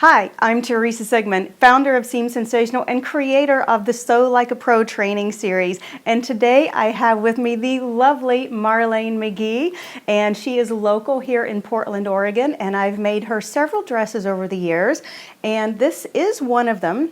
Hi, I'm Teresa Sigmund, founder of Seam Sensational and creator of the Sew Like a Pro training series. And today I have with me the lovely Marlaine McGee, and she is local here in Portland, Oregon, and I've made her several dresses over the years. And this is one of them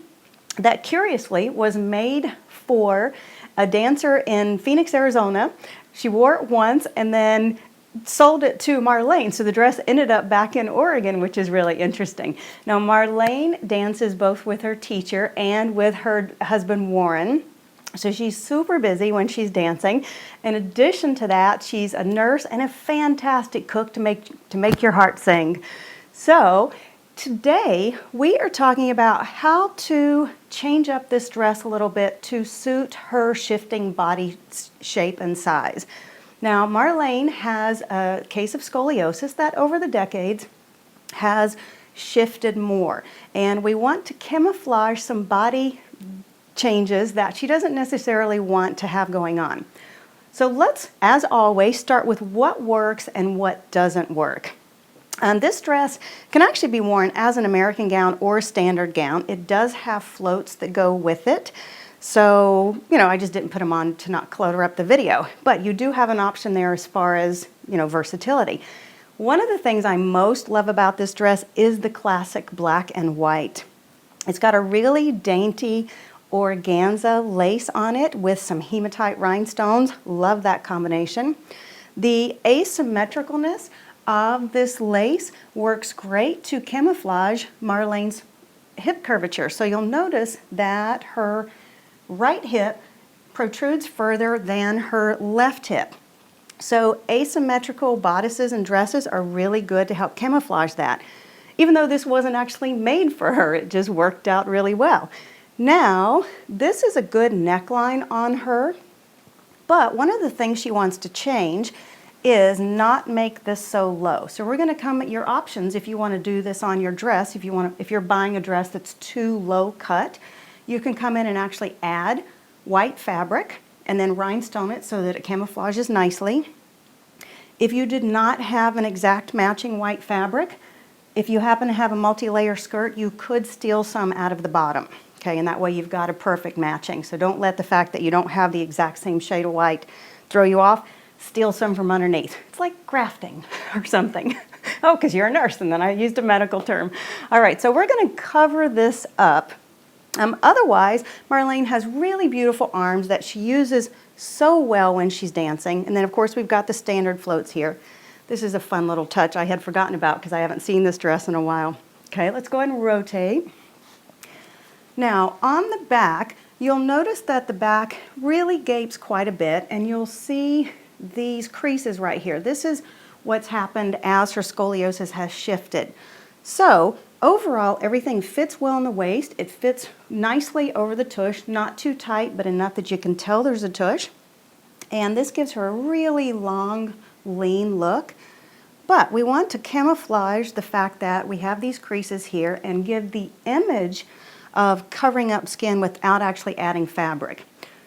that curiously was made for a dancer in Phoenix, Arizona. She wore it once and then sold it to Marlaine, so the dress ended up back in Oregon, which is really interesting. Now Marlaine dances both with her teacher and with her husband Warren, so she's super busy when she's dancing. In addition to that, she's a nurse and a fantastic cook to make your heart sing. So today we are talking about how to change up this dress a little bit to suit her shifting body shape and size. Now, Marlaine has a case of scoliosis that over the decades has shifted more. And we want to camouflage some body changes that she doesn't necessarily want to have going on. So let's, as always, start with what works and what doesn't work. This dress can actually be worn as an American gown or a standard gown. It does have floats that go with it. So, I just didn't put them on to not clutter up the video, but you do have an option there as far as, versatility. One of the things I most love about this dress is the classic black and white. It's got a really dainty organza lace on it with some hematite rhinestones. Love that combination. The asymmetricalness of this lace works great to camouflage Marlaine's hip curvature. So you'll notice that her right hip protrudes further than her left hip. So asymmetrical bodices and dresses are really good to help camouflage that. Even though this wasn't actually made for her, it just worked out really well. Now, this is a good neckline on her, but one of the things she wants to change is not make this so low. So we're going to come at your options if you want to do this on your dress. If you're buying a dress that's too low cut, you can come in and actually add white fabric and then rhinestone it so that it camouflages nicely. If you did not have an exact matching white fabric, if you happen to have a multi-layer skirt, you could steal some out of the bottom. Okay, and that way you've got a perfect matching. So don't let the fact that you don't have the exact same shade of white throw you off. Steal some from underneath. It's like grafting or something. Oh, because you're a nurse, and then I used a medical term. All right, so we're going to cover this up. Otherwise, Marlaine has really beautiful arms that she uses so well when she's dancing. And then, of course, we've got the standard floats here. This is a fun little touch I had forgotten about because I haven't seen this dress in a while. Okay, let's go ahead and rotate. Now, on the back, you'll notice that the back really gapes quite a bit, and you'll see these creases right here. This is what's happened as her scoliosis has shifted. So, overall, everything fits well in the waist. It fits nicely over the tush, not too tight, but enough that you can tell there's a tush. And this gives her a really long, lean look. But we want to camouflage the fact that we have these creases here and give the image of covering up skin without actually adding fabric.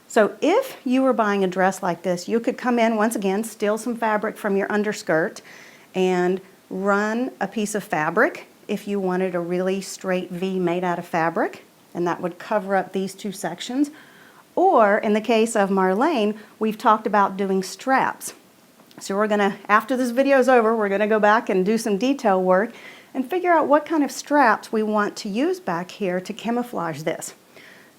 So if you were buying a dress like this, you could come in, once again, steal some fabric from your underskirt and run a piece of fabric if you wanted a really straight V made out of fabric, and that would cover up these two sections. Or in the case of Marlaine, we've talked about doing straps. So we're gonna, after this video is over, we're gonna go back and do some detail work and figure out what kind of straps we want to use back here to camouflage this.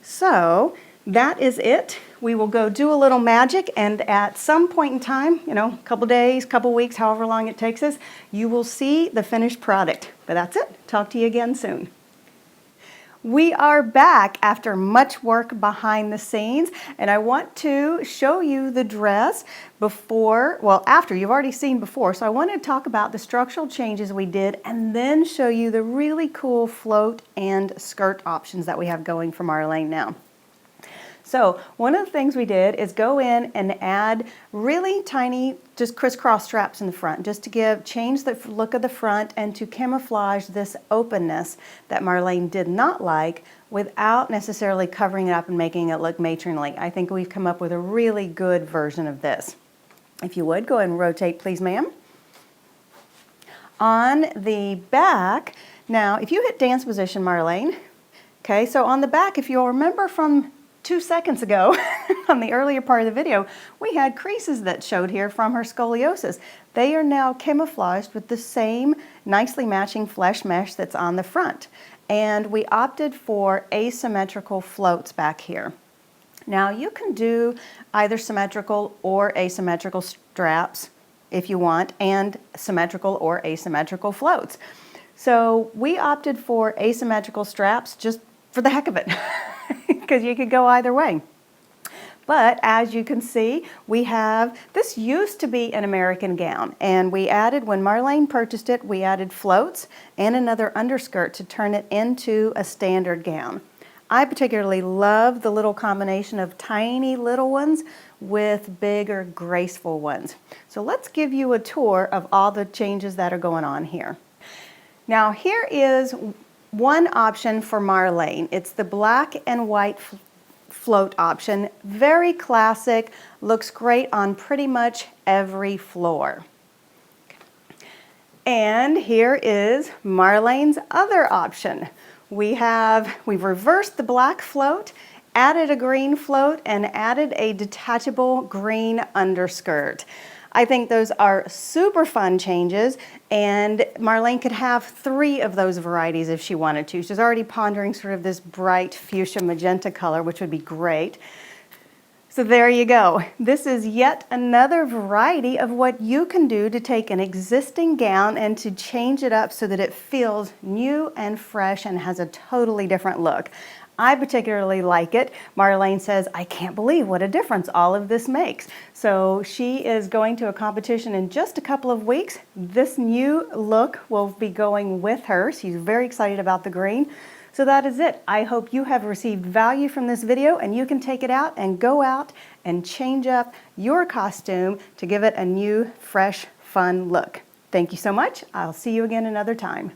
So that is it. We will go do a little magic, and at some point in time, a couple days, couple weeks, however long it takes us, you will see the finished product. But that's it. Talk to you again soon. We are back after much work behind the scenes, and I want to show you the dress after you've already seen before. So I want to talk about the structural changes we did and then show you the really cool float and skirt options that we have going for Marlaine now. So one of the things we did is go in and add really tiny, just crisscross straps in the front, just to change the look of the front and to camouflage this openness that Marlaine did not like without necessarily covering it up and making it look matronly. I think we've come up with a really good version of this. If you would, go ahead and rotate, please, ma'am. On the back, Now, if you hit dance position, Marlaine, okay, so on the back, if you'll remember from 2 seconds ago, on the earlier part of the video, we had creases that showed here from her scoliosis. They are now camouflaged with the same nicely matching flesh mesh that's on the front. And we opted for asymmetrical floats back here. Now you can do either symmetrical or asymmetrical straps if you want, and symmetrical or asymmetrical floats. So we opted for asymmetrical straps just for the heck of it, because you could go either way. But as you can see, we have, this used to be an American gown, and we added, when Marlaine purchased it, we added floats and another underskirt to turn it into a standard gown. I particularly love the little combination of tiny little ones with bigger graceful ones. So let's give you a tour of all the changes that are going on here. Now here is one option for Marlaine. It's the black and white float option. Very classic, looks great on pretty much every floor. And here is Marlaine's other option. We've reversed the black float, added a green float, and added a detachable green underskirt. I think those are super fun changes, and Marlaine could have 3 of those varieties if she wanted to. She's already pondering sort of this bright fuchsia magenta color, which would be great. So there you go. This is yet another variety of what you can do to take an existing gown and to change it up so that it feels new and fresh and has a totally different look. I particularly like it. Marlaine says, I can't believe what a difference all of this makes. So she is going to a competition in just a couple of weeks. This new look will be going with her. She's very excited about the green. So that is it. I hope you have received value from this video and you can take it out and go out and change up your costume to give it a new, fresh, fun look. Thank you so much. I'll see you again another time.